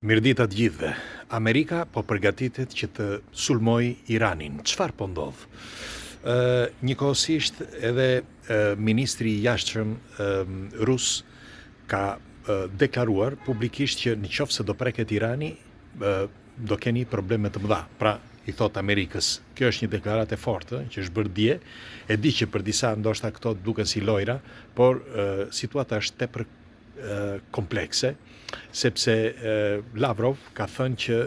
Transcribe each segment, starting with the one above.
Mirdita të gjithëve. Amerika po përgatitet që të sulmoj Iranin. Çfarë po ndodh? Njëkohësisht edhe ministri i jashtëm rus ka deklaruar publikisht që nëse do preket Irani, do keni probleme të mëdha. Pra, i thot Amerikës, kjo është një deklaratë e fortë që është bërë dje, e di që për disa ndoshta këto duken si lojra, por situata është tepër komplekse, sepse Lavrov ka thënë që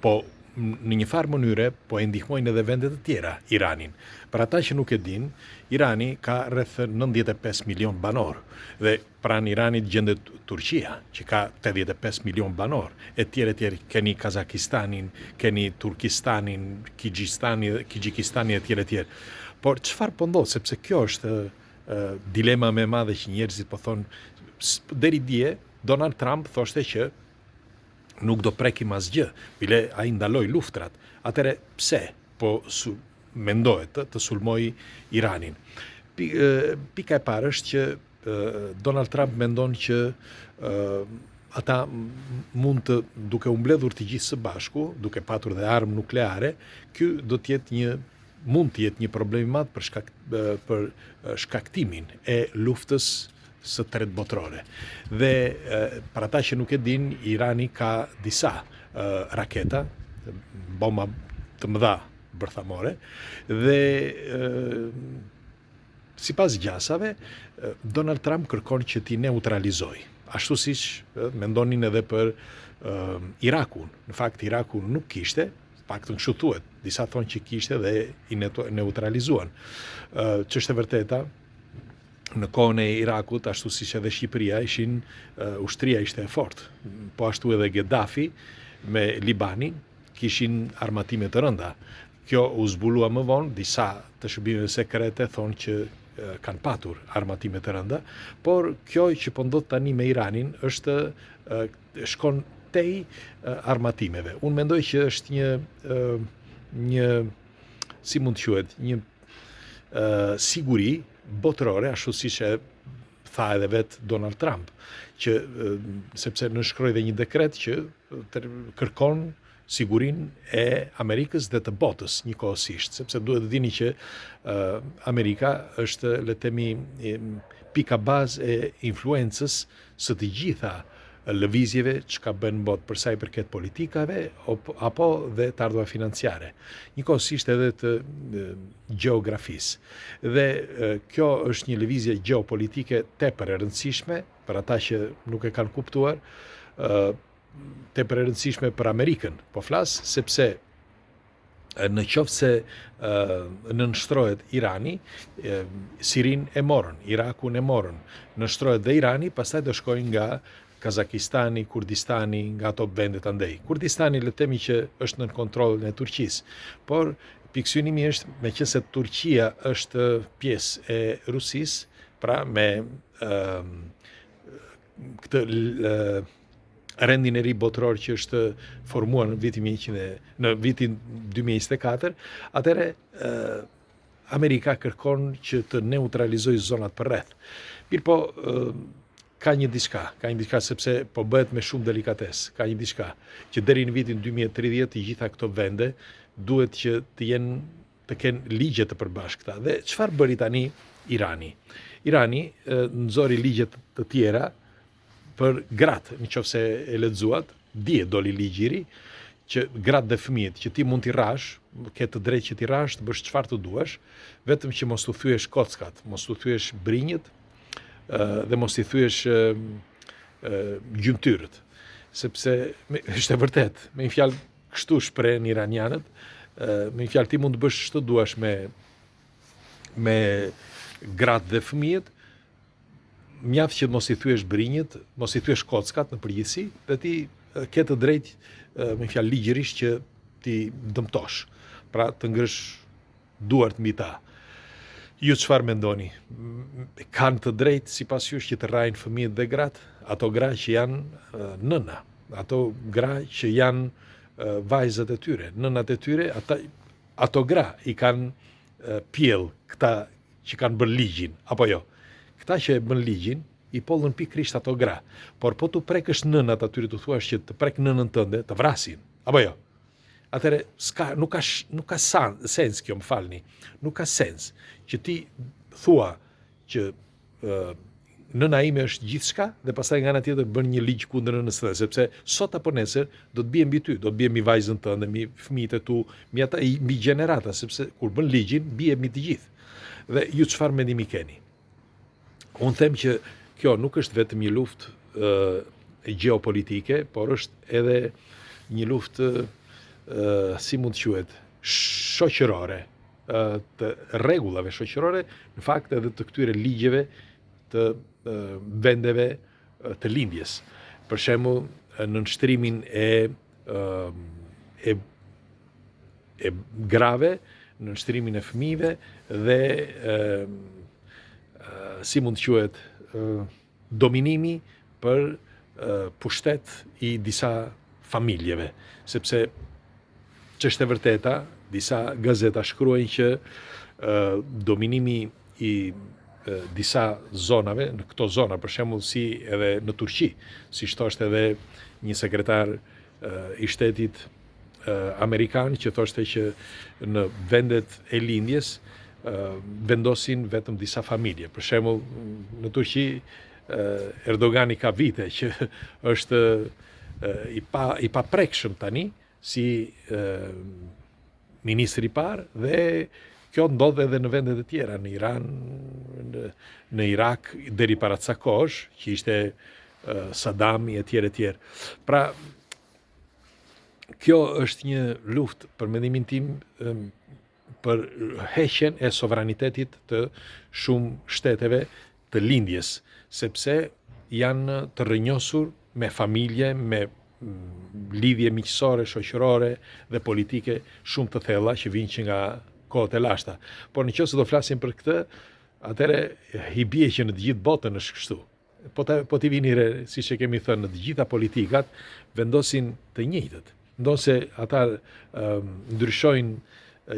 po në një farë mënyre po e ndihmojnë edhe vendet të tjera Iranin. Për ata që nuk e din, Irani ka rreth 95 milion banor dhe pranë Iranit gjendet Turqia, që ka 85 milion banor, e tjerë, keni Kazakistanin, keni Turkistanin, Kigjikistani e tjerë. Por çfarë po ndodh, sepse kjo është dilema më e madhe që njerëzit po thonë. Deri dje, Donald Trump thoshte që nuk do prekim asgjë, bile ai ndaloi luftrat. Atëre pse po mendohet të sulmoj Iranin? Pika e parë është që Donald Trump mendon që ata mund të, duke u mbledhur të gjithë së bashku, duke patur dhe armë nukleare, ky do të jetë mund të jetë një problem i madh për shkaktimin e luftës së tretë botërore. Dhe për ata që nuk e din, Irani ka disa raketa, bomba të mëdha bërthamore, dhe sipas gjasave, Donald Trump kërkon që t'i neutralizoj. Ashtu siç mendonin edhe për Irakun. Në fakt, Iraku nuk kishte, paktën kështu thuhet, disa thonë që kishte dhe i neutralizuan. Ç'është e vërteta, në kohën e Irakut, ashtu siç edhe Shqipëria, ushtria ishte e fortë. Po ashtu edhe Gheddafi me Libanin kishin armatime të rënda. Kjo u zbulua më vonë, disa të shërbimeve sekrete thonë që kanë patur armatime të rënda, por kjo që po ndodh tani me Iranin është shkon tej armatimeve. Unë mendoj që është një si mund të quhet, një siguri botërore, ashtu siç e tha edhe vet Donald Trump, që sepse nënshkroi dhe një dekret që kërkon sigurinë e Amerikës dhe të botës njëkohësisht, sepse duhet të dini që Amerika është, le të themi, pika bazë e influencës së të gjitha lëvizjeve që ka bën botë për sa i përket politikave apo dhe të ardhurave financiare, njëkohësisht edhe të gjeografisë. Dhe kjo është një lëvizje gjeopolitike tepër e rëndësishme për ata që nuk e kanë kuptuar, tepër e rëndësishme për Amerikën. Po flas sepse në qoftë se nënshtrohet Irani, Sirin e morën, Irakun e morën, nënshtrohet dhe Irani, pastaj do shkojnë nga Kazakistani, Kurdistani, nga ato vendet andej. Kurdistani, le të themi që është nën kontrollin e Turqisë, por pikësyimi është, meqense Turqia është pjesë e Rusisë, pra me këtë rendin e ri botëror që është formuar në vitin 2024, atëre Amerika kërkon që të neutralizojë zonat përreth. Mirpo ka një diçka sepse po bëhet me shumë delikatesë. Ka një diçka që deri në vitin 2030 të gjitha këto vende duhet që të kenë ligje të përbashkëta. Dhe çfarë bëri tani Irani? Irani nxori ligje të tjera për gratë, nëse e lexuat, dje doli ligji i ri që gratë dhe fëmijët që ti mund t'i rash, ke të drejtë që t'i rash, të bësh çfarë të duash, vetëm që mos u thyesh kockat, mos u thyesh brinjët, dhe mos i thyesh gjymtyrët, sepse është e vërtet, me një fjalë kështu shprehen iranianët, me një fjalë ti mund të bësh ç'të duash me gratë dhe fëmijët, mjaft që mos i thyesh brinjët, mos i thyesh kockat në përgjithësi, dhe ti ke të drejtë, me një fjalë ligjërisht, që ti dëmtosh, pra të ngrësh duart mbi ta. Ju çfarë mendoni? Kanë të drejtë sipas jush që të rrajnë fëmijët dhe gratë? Ato gra që janë nëna, ato gra që janë vajzat e tyre, nënat e tyre, ato gra i kanë pjell këta që kanë bërë ligjin, apo jo? Këta që e bën ligjin i pollën pikërisht ato gra. Por po tu prekësh nënat atyre të thuash që të prek nënën tënde, të vrasin. Apo jo? Atëre nuk ka sens kjo, më falni. Nuk ka sens që ti thua që nëna ime është gjithçka dhe pastaj nga ana tjetër bën një ligj kundër nënës tënde, sepse sot apo nesër do të bie mbi ty, do të bie mbi vajzën tënde, mbi fëmijët e tu, mbi gjenerata, sepse kur bën ligjin bie mbi të gjithë. Dhe ju çfarë mendimi keni? Unë them që kjo nuk është vetëm një luftë gjeopolitike, por është edhe një luftë si mund të quhet, shoqërore, të rregullave shoqërore, në fakt edhe të këtyre ligjeve të vendeve të lindjes. Për shembull, në nështrimin e grave, në nështrimin e fëmijëve dhe si mund të quhet, dominimi për pushtet i disa familjeve, sepse ç'është e vërteta, disa gazeta shkruajnë që dominimi i disa zonave, në këto zona, për shembull si edhe në Turqi, si thoshte edhe një sekretar i shtetit amerikan që thoshte që në vendet e lindjes vendosin vetëm disa familje. Për shembull, në Turqi Erdogani ka vite që është i paprekshëm tani si ministri i parë dhe kjo ndodh edhe në vendet e tjera, në Iran, në Irak, deri para ca kohësh, që ishte Sadami e tjerë. Pra, kjo është një luftë për mendimin tim për heqjen e sovranitetit të shumë shteteve të lindjes, sepse janë të rrënjosur me familje, me lidhje miqësore, shoqërore dhe politike shumë të thella që vinë që nga kohët e lashta. Por nëse do flasim për këtë, atëre i bie që në të gjithë botën është kështu. Po t'i vini re, siç e kemi thënë, në të gjitha politikat vendosin të njëjtët. Ndonse ata ndryshojnë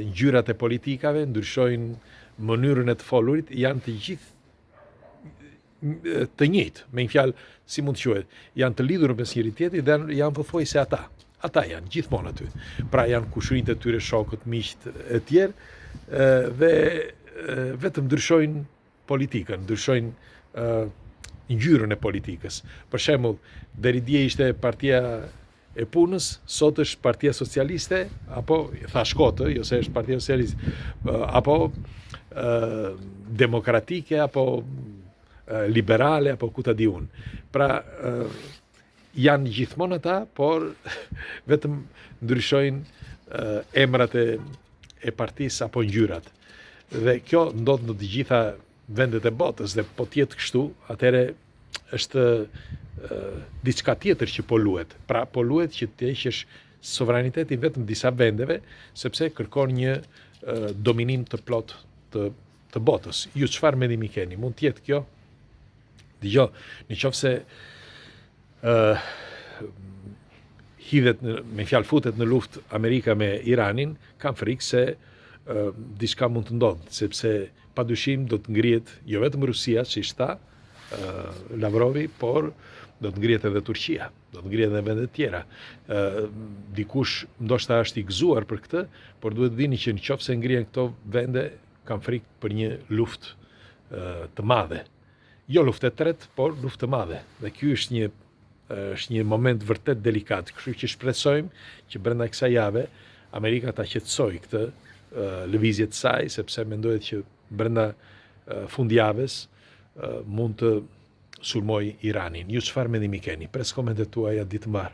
ngjyrat e politikave, ndryshojnë mënyrën e të folurit, janë të gjithë të njëjtë, me një fjalë, si mund të quhet, janë të lidhur mes njëri tjetrit dhe janë pothuajse ata. Ata janë gjithmonë aty. Pra janë kushërinjtë e tyre, shokët, miqt e tjerë dhe vetëm ndryshojnë politikën, ndryshojnë ngjyrën e politikës. Për shembull, deri dje ishte Partia e Punës, sot është Partia Socialiste, apo thash kotë, jo se është Partia Socialiste, apo demokratike, apo liberale, apo ku ta di unë. Pra, janë gjithmonë ata, por vetëm ndryshojnë emrat e partisë apo ngjyrat. Dhe kjo ndodh në të gjitha vendet e botës dhe po të jetë kështu, atëherë është diçka tjetër që po luhet. Pra po luhet që të heqësh sovranitetin vetëm disa vendeve, sepse kërkon një dominim të plot të botës. Ju çfarë mendimi keni? Mund të jetë kjo? Dgjoj, nëse hidhet me fjalë futet në luftë Amerika me Iranin, kam frikë se diçka mund të ndodhë, sepse padyshim do të ngrihet jo vetëm Rusia, siç tha Lavrovi, por do të ngrihet edhe Turqia, do të ngrihet edhe vende të tjera. Dikush ndoshta është i gëzuar për këtë, por duhet dini që nëse ngrihen këto vende, kam frikë për një luftë të madhe. Jo luftë e tretë, por luftë të madhe. Dhe ky është një moment vërtet delikat, kështu që shpresojmë që brenda kësaj jave Amerika ta qetësojë këtë lëvizje të saj, sepse mendohet që brenda fundjavës mund të sulmoj Iranin. Ju çfarë mendimi keni? Pres komentet tuaja ditë mbar.